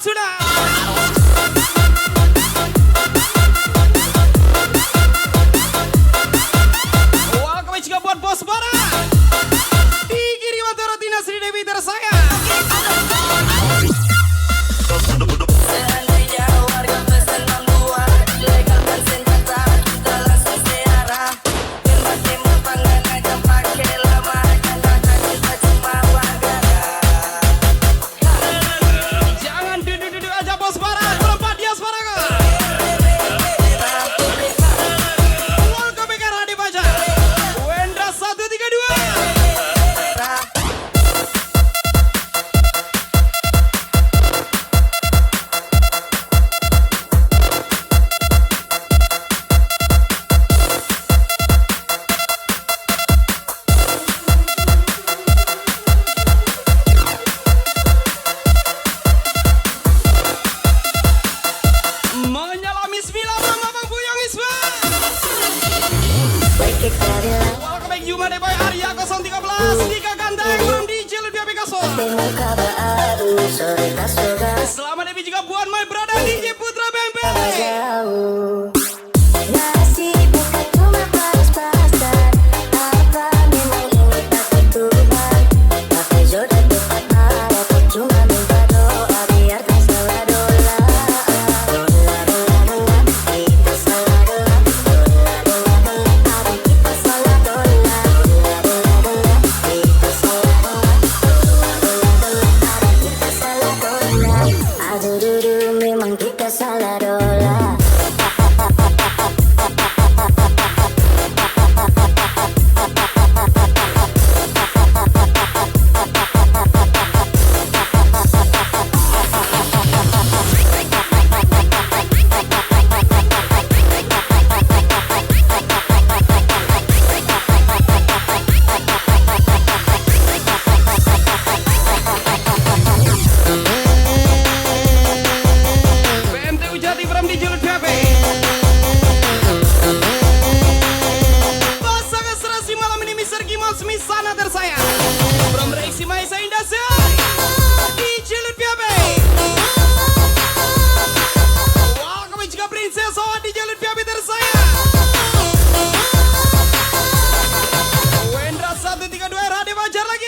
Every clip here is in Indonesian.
sudah. Welcome juga buat bos bara. Di kiri Watara Tina Sri Dewi tersayang. Selamat Devi juga buat my brother DJ Putra Bembe. Memang kita salah dola. Sana tersayang From Reaksi Maisa Indasya DJ Lutfiabe. Welcome juga Princess Soa DJ Lutfiabe tersayang. Wendra 132 Radio Fajar lagi.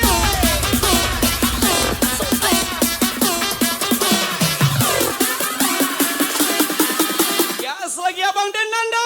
Gas lagi Abang dan Nanda.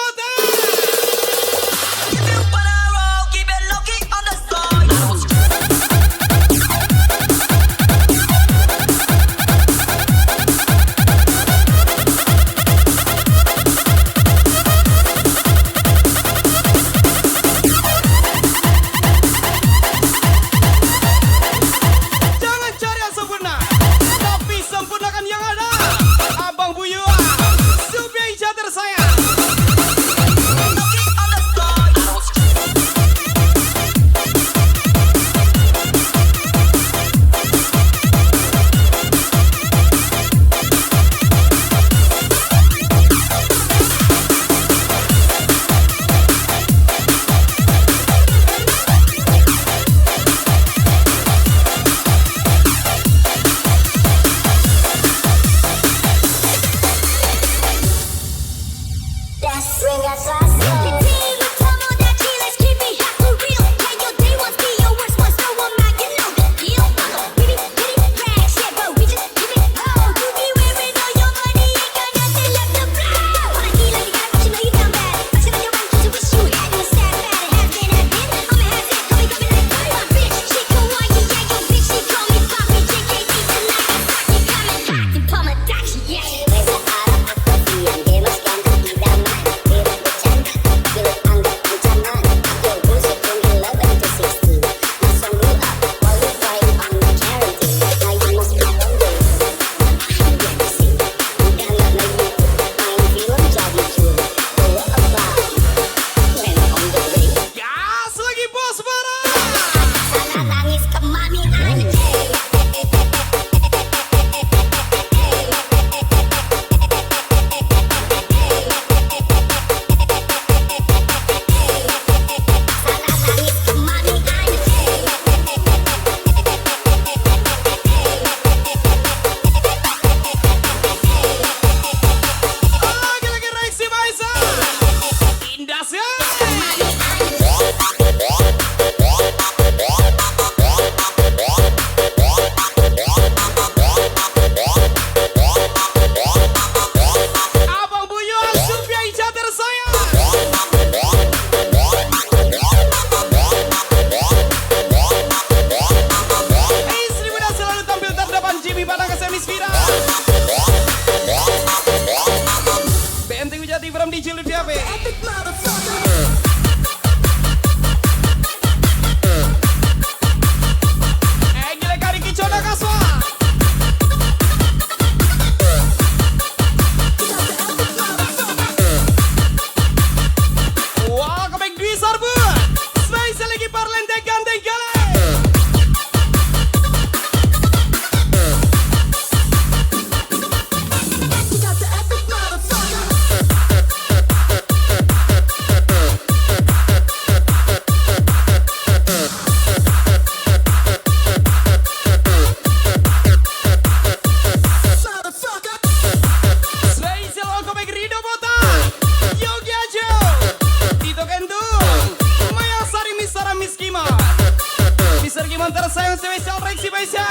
yang tersayang spesial Rexy Baisya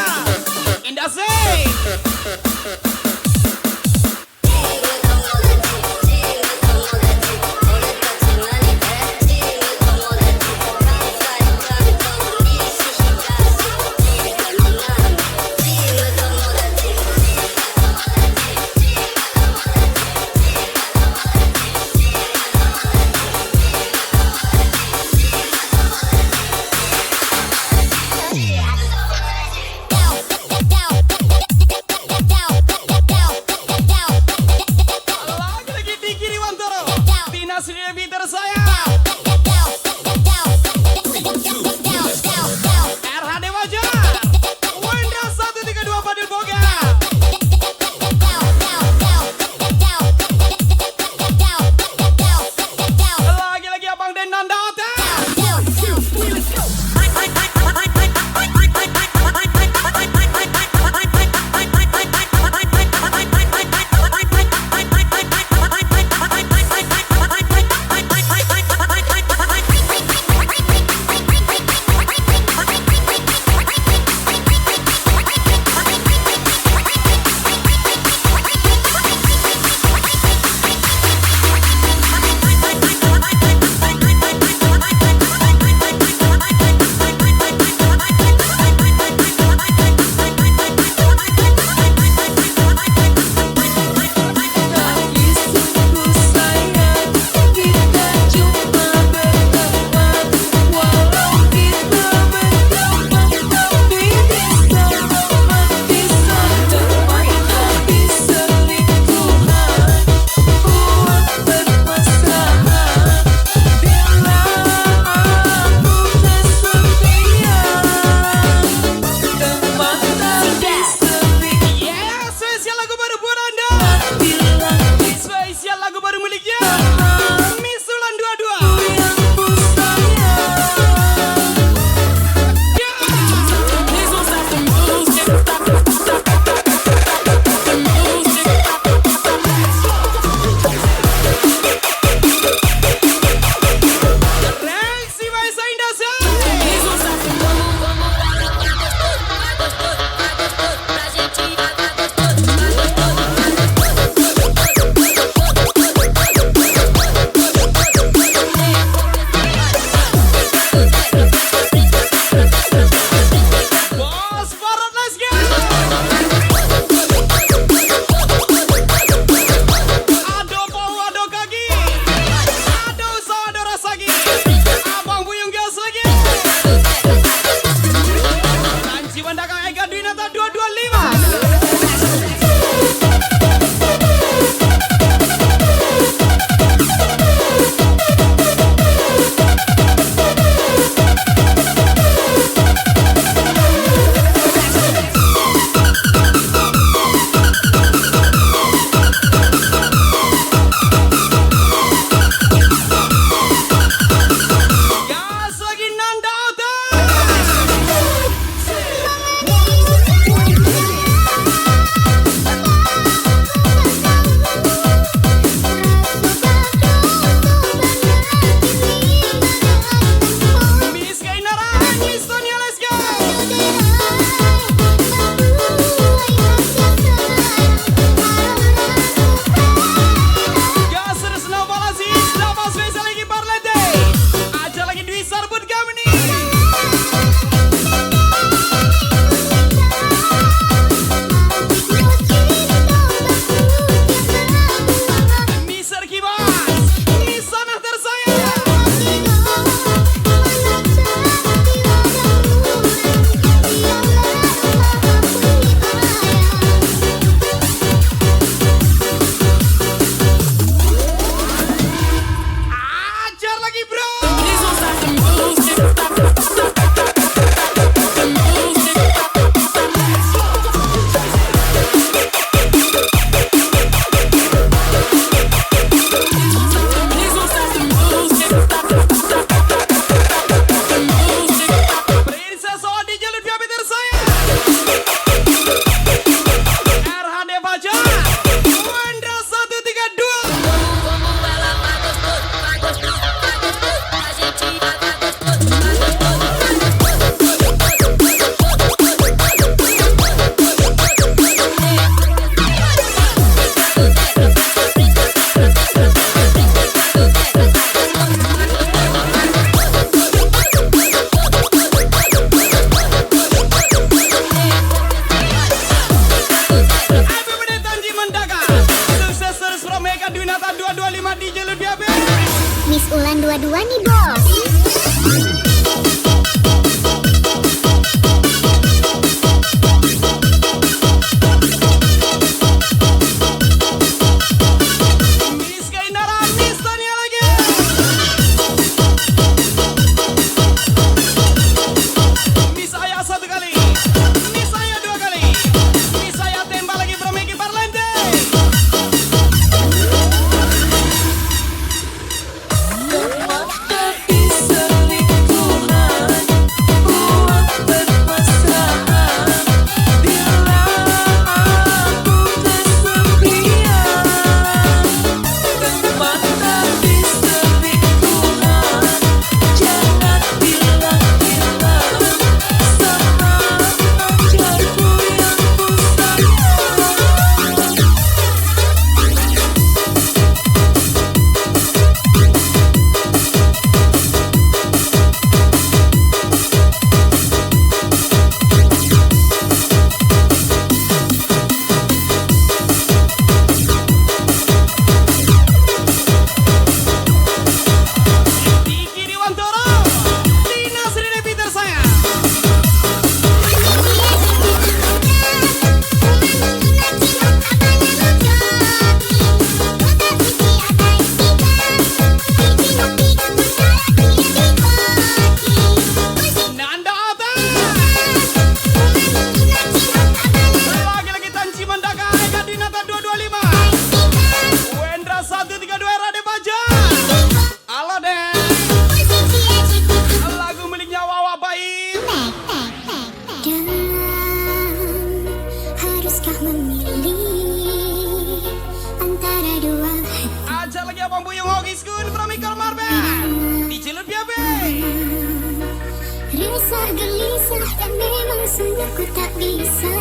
Indah Zay. Lagi-lagi di kiri Wantoro Tina Sri Devi tersayang RHD Wajar Wendra 132 Fadil Boga. Lagi-lagi Abang Denan datang. gelisah dan memang sungguh ku tak bisa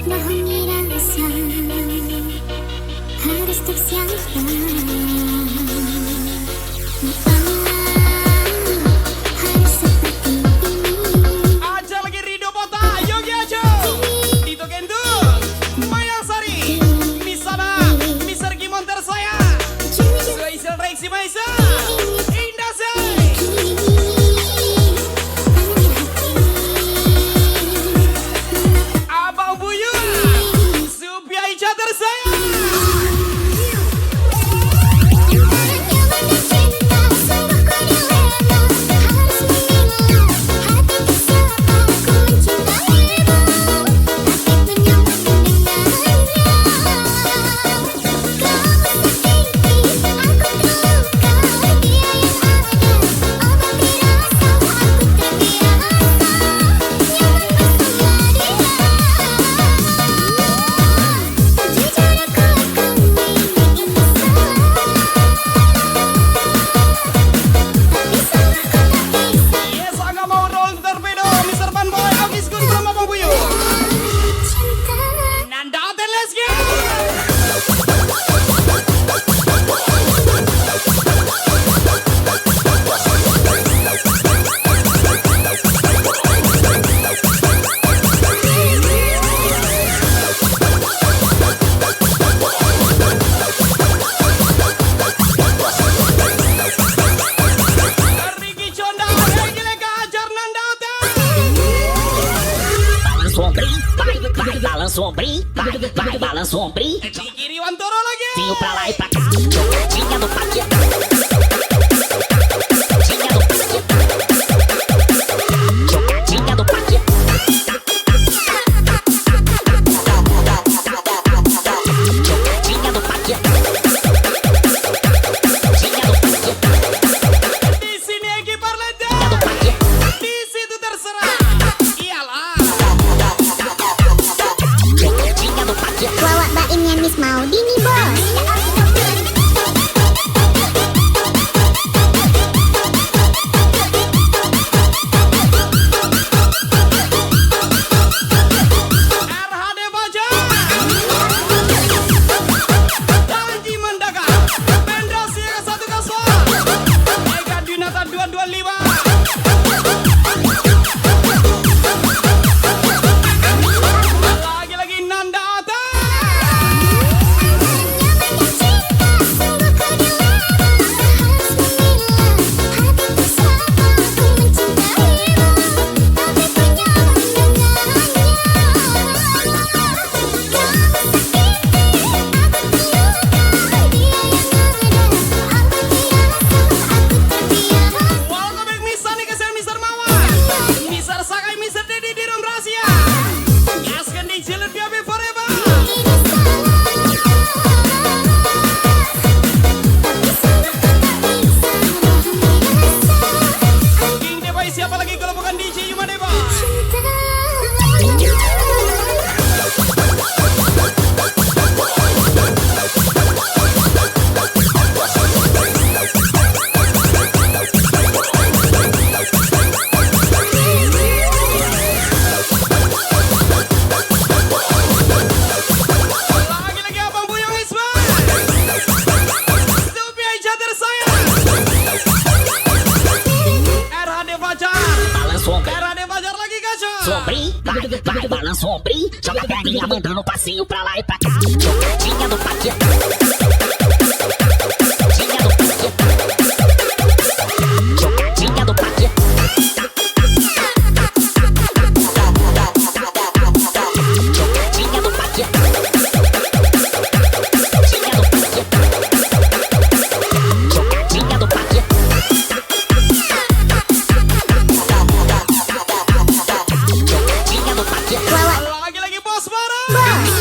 bohongi rasa, harus tersiapkan. Harus seperti ini. Aja lagi Rido Bota, Yogi Ajo, Tito Gendut, Mayang Sari, Misana, Mister Gimonter saya, Soisel Rexi Maisa, Indah Zai, Abang Buyut, Supia Icater saya. Yes, angga mau roll torpedo, Mr. Fanboy, Agis Gun from Abang Buyut. Nanda Hotel, let's go. Ricky Chonda, Regi Leka, ajar Nanda Hotel. Balanço o ombrinho, vai, balança o ombrinho, vai, balança o ombrinho. Di kiri Wantoro lagi. Vinho pra lá e pra cá, jogadinha no paquetá. Jogadinha no paquetá. Jogadinha no paquetá. Jogadinha no paquetá. Jogadinha no paquetá. Di sini Egi Parleda. No paquetá. Di situ terserah. Iyalah. Jogadinha no paquetá. Wawak baimnya Miss Maudi nih bos. RHD Baja. Janji Mendaga. Pendra Siaga 1 Kaswa. Ega Dinata 225. Lagi-lagi Nanda Hotel. Welcome back Mr. Nikasel, Mr. Mawar, Mr. Sakai, Mr. Dedi di room rahasia. Gaskan di Cilet BAB forever. King Debai siapa lagi kalau bukan DJ Yuma Deba? Lagi-lagi Abang Buyung Isman. Supia Icater saya. RHD Fajar. Balança o ombrinho. RHD Fajar lagi kaca. Sombrinho, vai, balança o ombrinho. Joga a perninha mandando passinho pra lá e pra cá. Jogadinha no paquetá. Jogadinha no paquetá. Jogadinha no paquetá. Jogadinha no paquetá. Jogadinha no paquetá. Jogadinha no paquetá. Jogadinha no paquetá. Wawak Lagi-lagi Bos Bara. bos.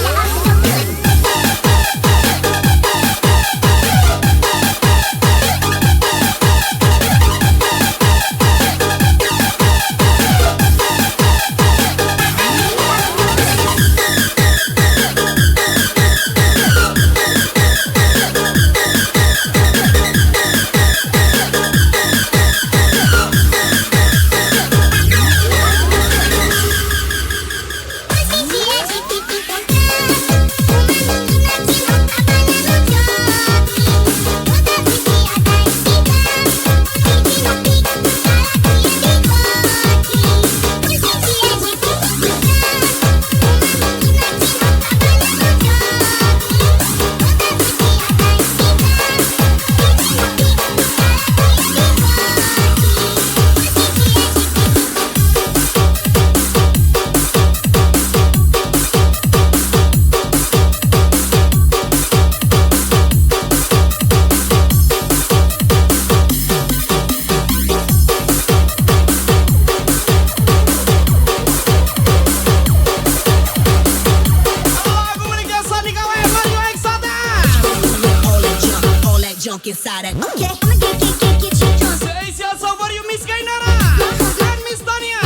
que sarang. Okay, I'ma get you drunk. Spesial song for you Miss Gainara and Miss Tania.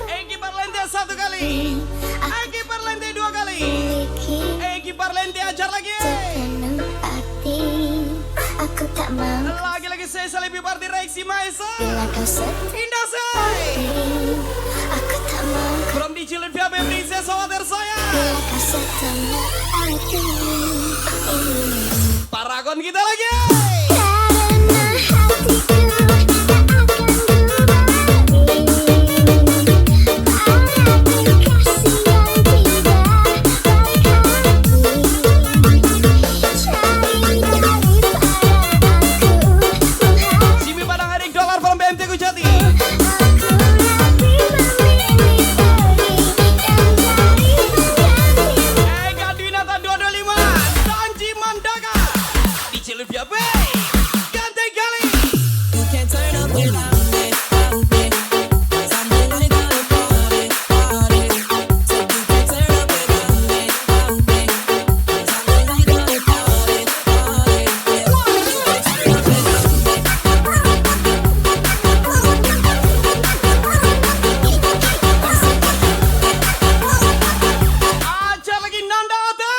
Egi Parlente satu kali, Egi Parlente dua kali, Egi Parlente ajar lagi. Aku tak mau Lagi-lagi saya lebih party Rexy Maisa. bila kau sedih. Indah say. Aku tak mau From di Cilen Via Princess Water saya. bila kau setengah hati. Paragon kita lagi. Karena hatiku tak akan kembali para kekasih yang tidak baik hati. Cari daripada aku menghadapi. Jimmy Padang Adik Dolar from BMT Kujati. Aku lebih memilih pergi dan cari pengganti. Ega Dwinata 225 Tanji Mandaka di Cilen Via ganti kali. You can't turn up without me, cause I'm really gonna party. So you can't turn up without me, cause I'm really gonna party. Ajar lagi Nanda Ota.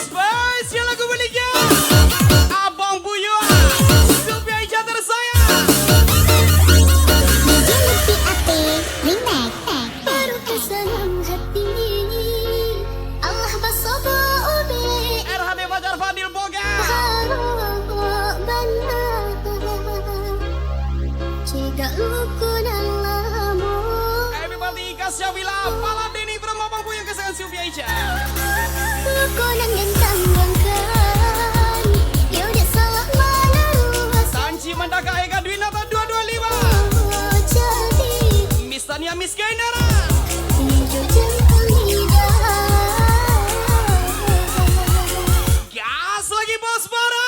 Spesial lagu miliknya Abang Buyo Sylvia Ica tersayang. Menjadi ate, remake. Baru kesenang hati. Allah basobo ubi. RHD Fajar Fadil Boga. Benar. Jika luku dan lamu. Everybody Ika Syawila Paladini from Abang Buyo kesayangan Sylvia Ica. Luku dan gantang gangkan. Ya udah salah mana luas. Tanji Mandaka Ega Dwinata 225 Jadi Miss Tania Miss Gainara. hijau jantung lidah. Gas lagi bos bara.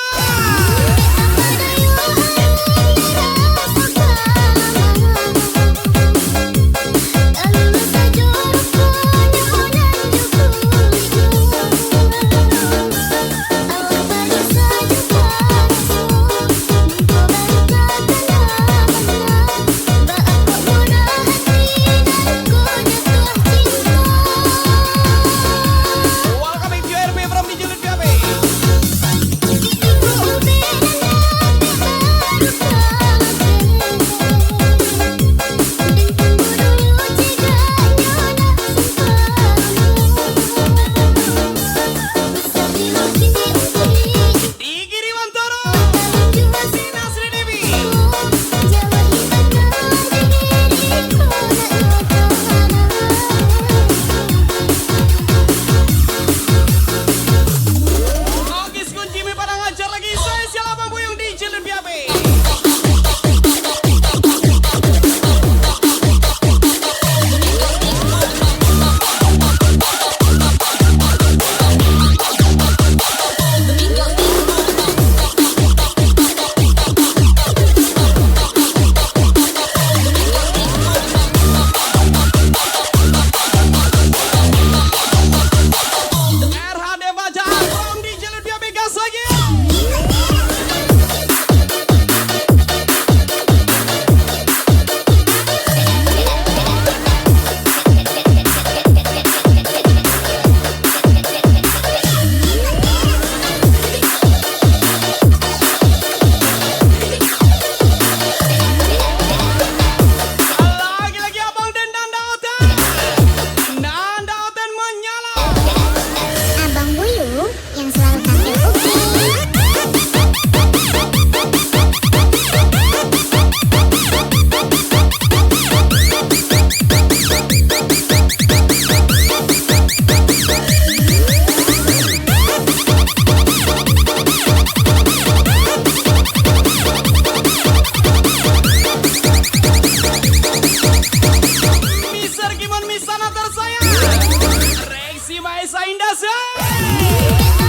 Lalu saja rupanya Maisa Indah say.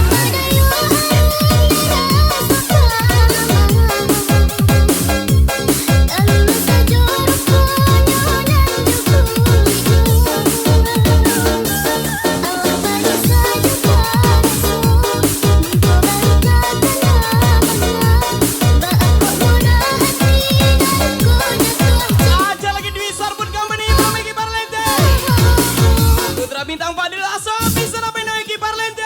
Aja lagi di Sarbut Company Bang Eki Parlente. Putra bintang Fadil Aso bisa napain Eki Parlente.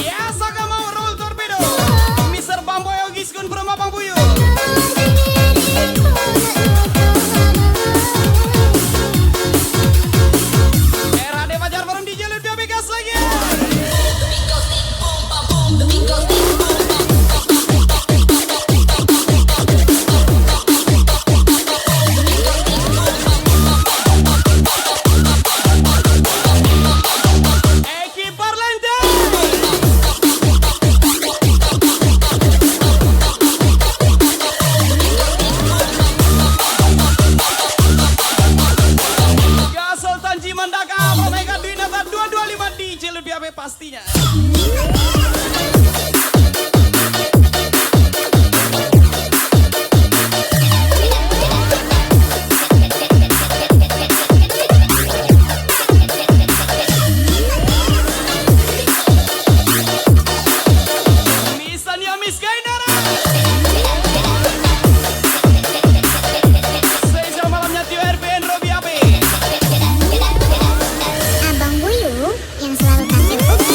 Yes, Saka mau roll torpedo. Mr. Bamboy Ogiskun Brahma Bang Buyu. RHD Fajar Forum DJ Lutfi Abegas lagi. Eki Parlente. Gasol Tanji Mandaka Omega Dwinata 225 DJ Lutfi Abe pastinya. Misania Miss Gainara. Spesial malamnya Tio RPN Robi Abe. Abang Buyu yang selalu kasih bukti.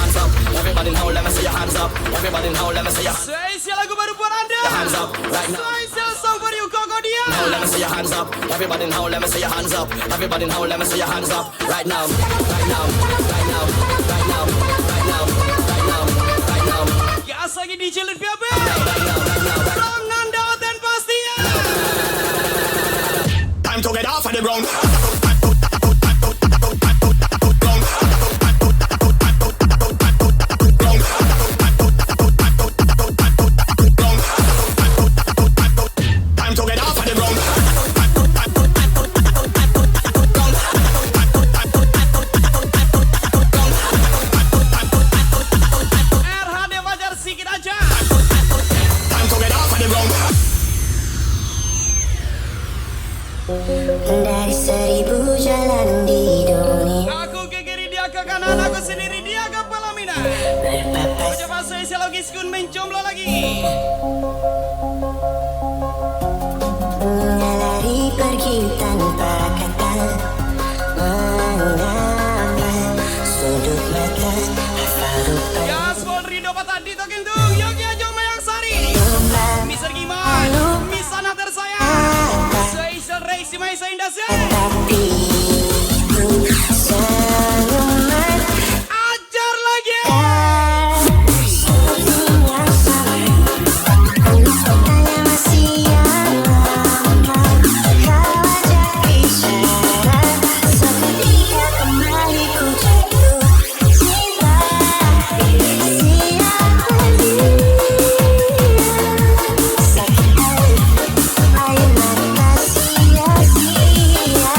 Hands up, everybody now, let me see your hands up. Everybody now, let me see your Spesial lagu baru buat Anda. hands up right now. Spesial song for you Koko Dia. Now let me see your hands up. Everybody now, let me see your hands up. Everybody now, let me see your hands up right now. Right now, right now, right now, right now, right now, right now. Gas lagi DJ Lutfi Abe. Right now, right now. Bang Anda dan pastinya. Time to get off of the ground. Time to get off of the ground. RHD Fajar sikit aja. Time to get off of the ground. Dari seribu jalan di dunia Aku ke kiri dia ke kanan, aku sendiri dia ke pelaminan. berpapas Coba spesial logis kun mencomblo lagi. lari pergi tanpa kata menambah sudut mata hafal rupa Gas Pol Rido Patah Dito Gendung Yogi Ajo Mayang Sari Mr. Giman Miss Ana tersayang Spesial Reisi Maisa Indah say. tapi senyuman Ajar lagi. yang sabar tanya masih yang lama kau ajak bicara seketika kembali ku jatuh cinta siapa dia sakit hati air mata sia-sia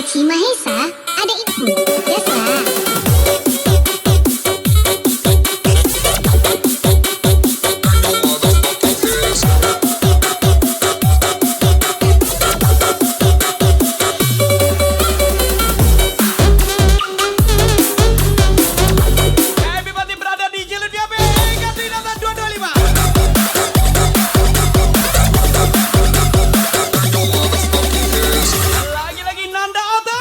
Mahesa, ada info. Biasa. Everybody berada di jalur DAB Katrina 225. Lagi-lagi Nanda Ota.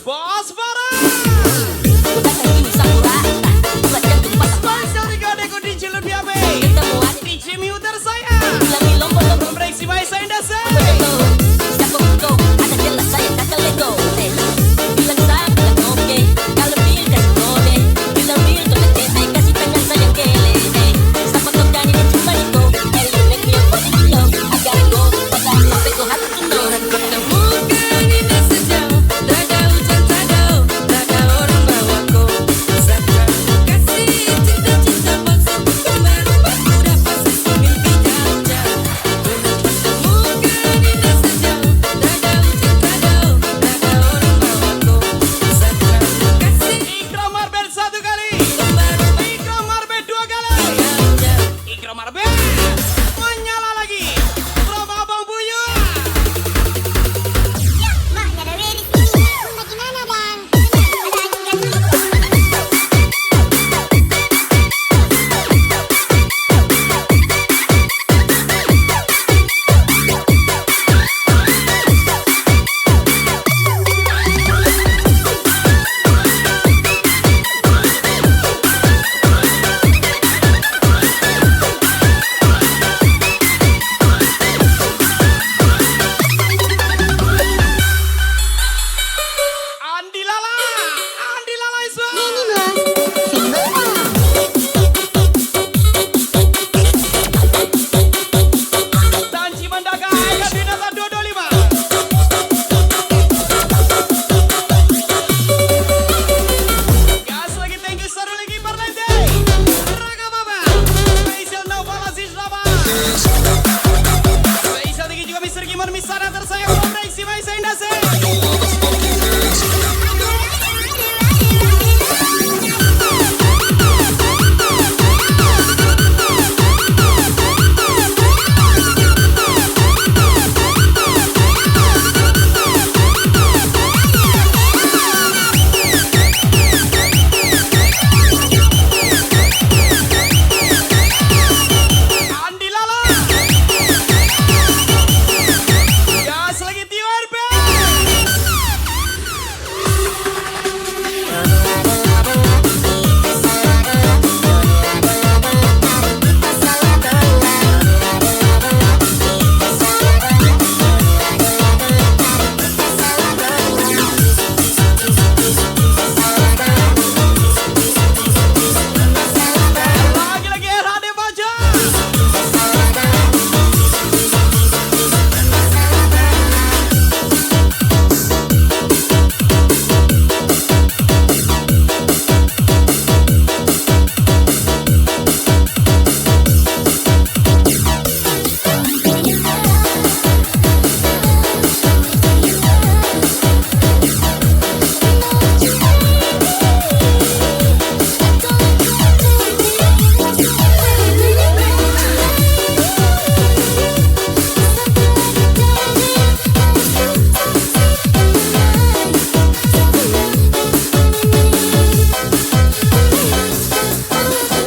Bos Farah. Sponsor Rigadeko di jalur DAB. Di Jimmy saya. Pemreksi Mahesa Indase. Ikram Marbel 1 kali. Ikram Marbel 2 kali. Ikram Marbel menyala lagi. Promo Abang Buyu. Mak, nggak ada ready sini. Bagaimana, Bang? Andi Lala. Andi Lala Iswa. Ini Bos. Single Bang. Tanci Mandaka Katrina 225. Gas lagi, thank you Saru lagi Parlente. Raga Baba. Spesial Naufal Aziz Raba. Spesial tinggi juga Mr. Kimon Misana tersayang Pemreksi Mahesa Indase. Andi Lala. Gas lagi Tio RP. Lagi-lagi RHD Baja.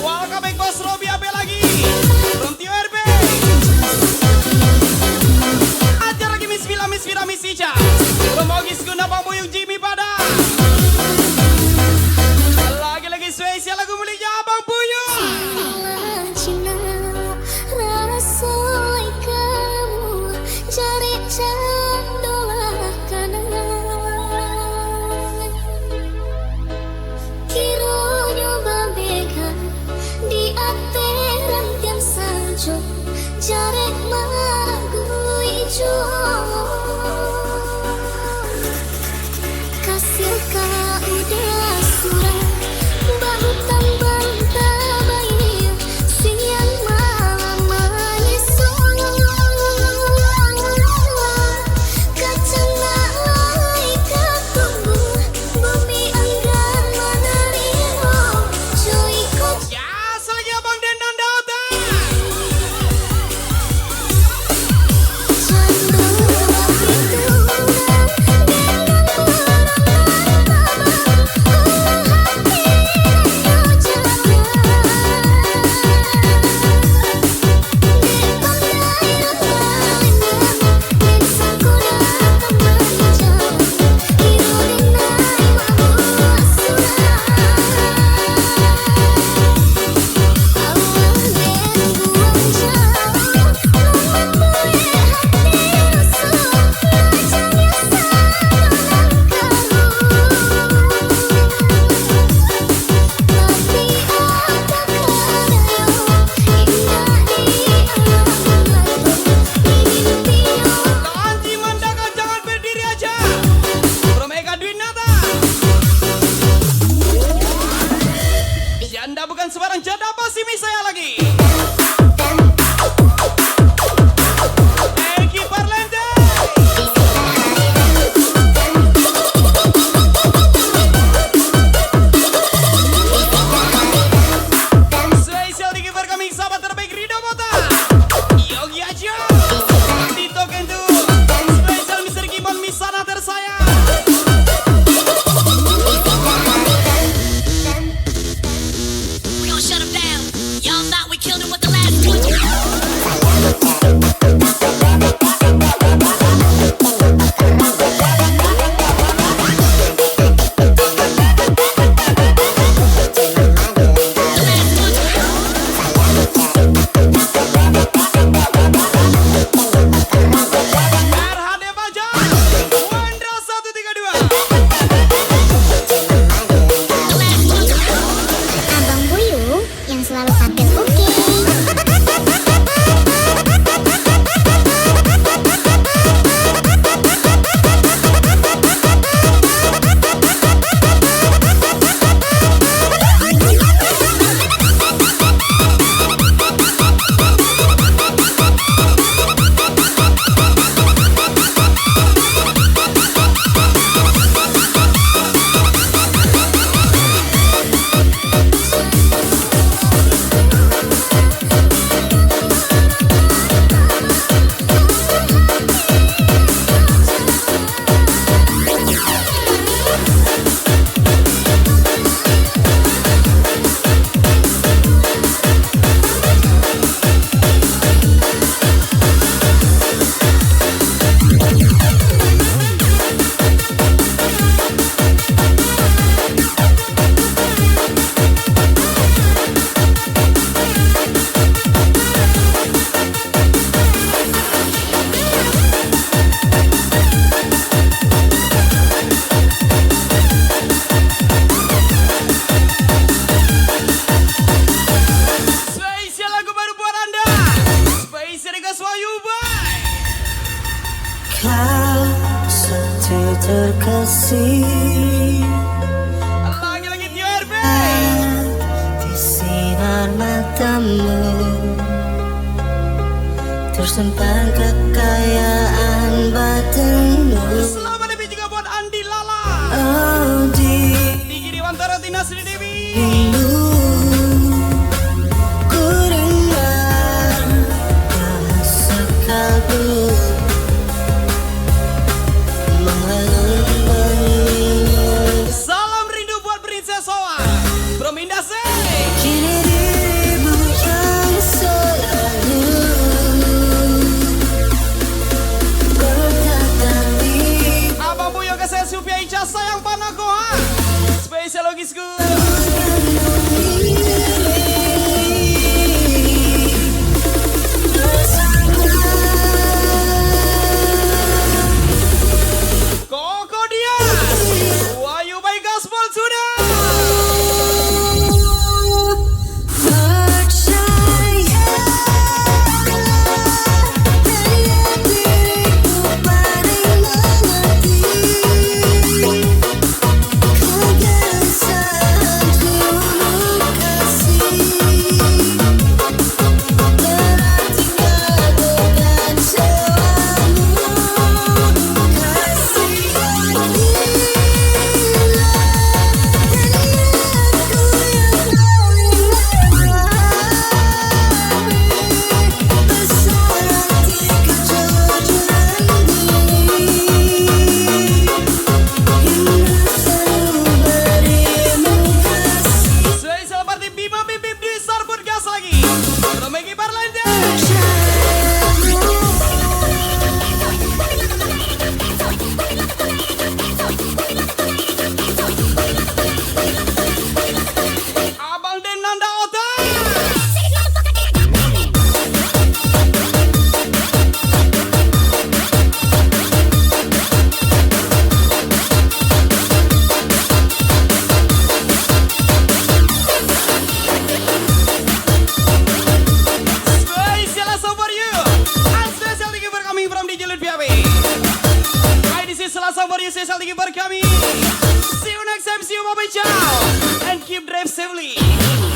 Welcome back Bos Robi Ape lagi. From Tio RP. Ajar lagi Miss Vira Miss Ica. Pemogis guna pambuyung Jimmy pada. Lagi-lagi spesial lagu miliknya Abang Buyung. Cina, rasa kamu cari candolah kanan. Satu terkasih Lagi-lagi Tio RB. di sinar matamu, tersimpan kekayaan batinmu. Selamat lebih juga buat Andi Lala. Oh di Diki Dewantara Tina Sri Dewi. rindu ku dengar bahasa kalbu mengalun mengingat. Salam rindu buat Princess Soa. From Indase. Kini dirimu yang selalu berkata di Abang Buyo ke saya Supia Ica sayang Panakoha. Spesial logisku. Koko dia. Wahyu Bayi Gaspol sudah. percaya hanya diriku paling mengerti kegelisahan seluruh kasih tertinggal dengan sewamu Spesial party Bima Bibib di Sarbut Gas lagi. Romegi Barlanda. Abang Den Nanda Ota. Spesial also for you. And special thank you for coming from DJ Lut PAB. Hi, this is Selasa for you. Special thank you for coming. See you next time. See you. Bye-bye. Ciao. And keep drive safely.